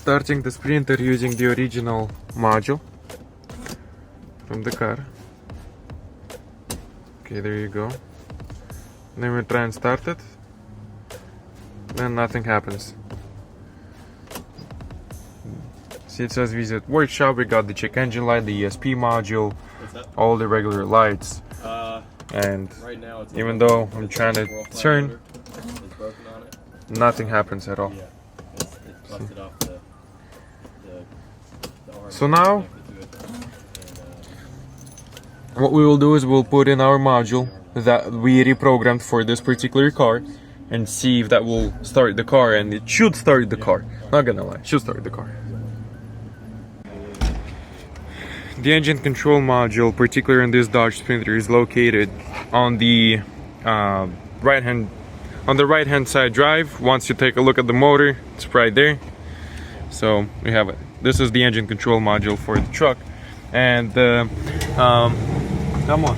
starting the Sprinter using the original module from the car. Okay, there you go. Then we try and start it. Then nothing happens. See, it says visit workshop. We got the check engine light, the ESP module, all the regular lights. And right now it's even though I'm trying to turn, nothing happens at all. Yeah, it's busted off the arm. So now, what we will do is we'll put in our module that we reprogrammed for this particular car and see if that will start the car, and it should start the car. Not gonna lie, it should start the car. The engine control module, particularly in this Dodge Sprinter, is located on the right hand side drive. Once you take a look at the motor, it's right there. So we have it. This is the engine control module for the truck, and come on.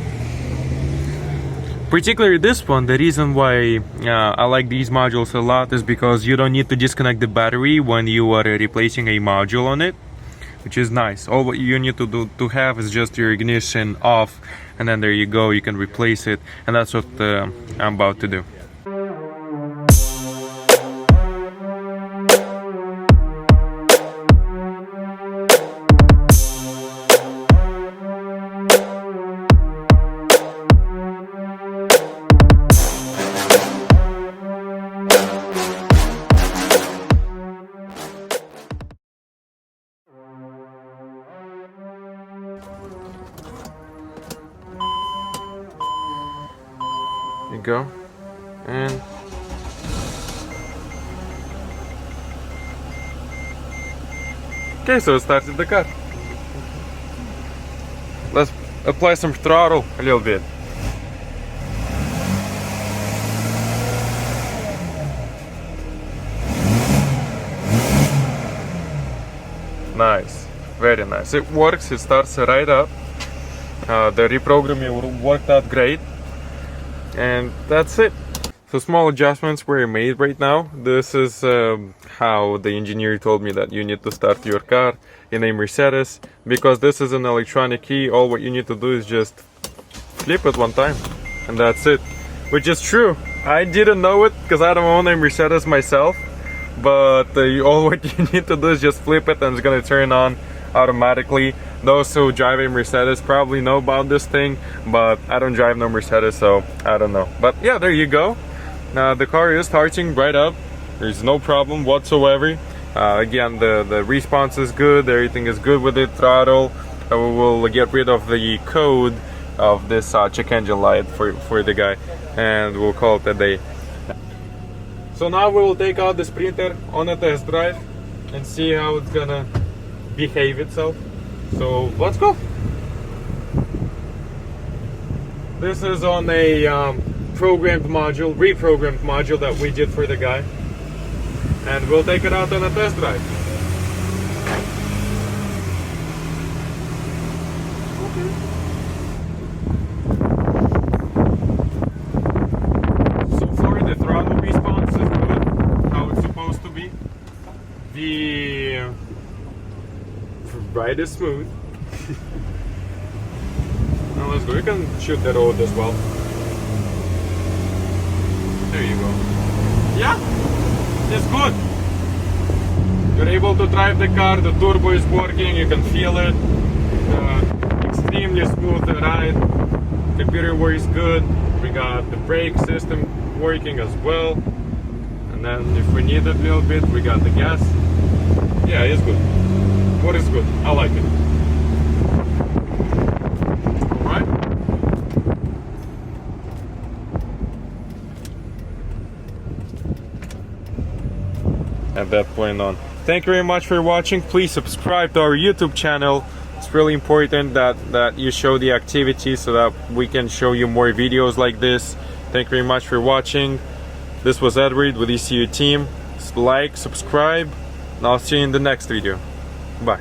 Particularly this one, the reason why I like these modules a lot is because you don't need to disconnect the battery when you are replacing a module on it, which is nice. All what you need to have is just your ignition off, and then there you go, you can replace it, and that's what I'm about to do. You go, and okay, so it started the car. Let's apply some throttle a little bit. Nice, very nice. It works, it starts right up. The reprogramming worked out great. And that's it. So small adjustments were made right now. This is how the engineer told me that you need to start your car in a Mercedes. Because this is an electronic key, all what you need to do is just flip it one time, and that's it. Which is true. I didn't know it because I don't own a Mercedes myself. But all what you need to do is just flip it, and it's gonna turn on automatically. Those who drive a Mercedes probably know about this thing, but I don't drive no Mercedes, so I don't know. But yeah, there you go. Now the car is starting right up. There's no problem whatsoever. Again, the response is good, everything is good with the throttle. We will get rid of the code of this check engine light for the guy, and we'll call it a day. So now we will take out the Sprinter on a test drive and see how it's gonna behave itself. So let's go. This is on a reprogrammed module that we did for the guy, and we'll take it out on a test drive. So far the throttle response is good, how it's supposed to be. The ride is smooth. Now let's go. You can shoot the road as well. There you go. Yeah, it's good. You're able to drive the car. The turbo is working. You can feel it. Extremely smooth ride. Computer works good. We got the brake system working as well. And then if we need it a little bit, we got the gas. Yeah, it's good. What is good? I like it. Alright. At that point on. Thank you very much for watching. Please subscribe to our YouTube channel. It's really important that you show the activity so that we can show you more videos like this. Thank you very much for watching. This was Edward with ECU team. Like, subscribe, and I'll see you in the next video. Bye.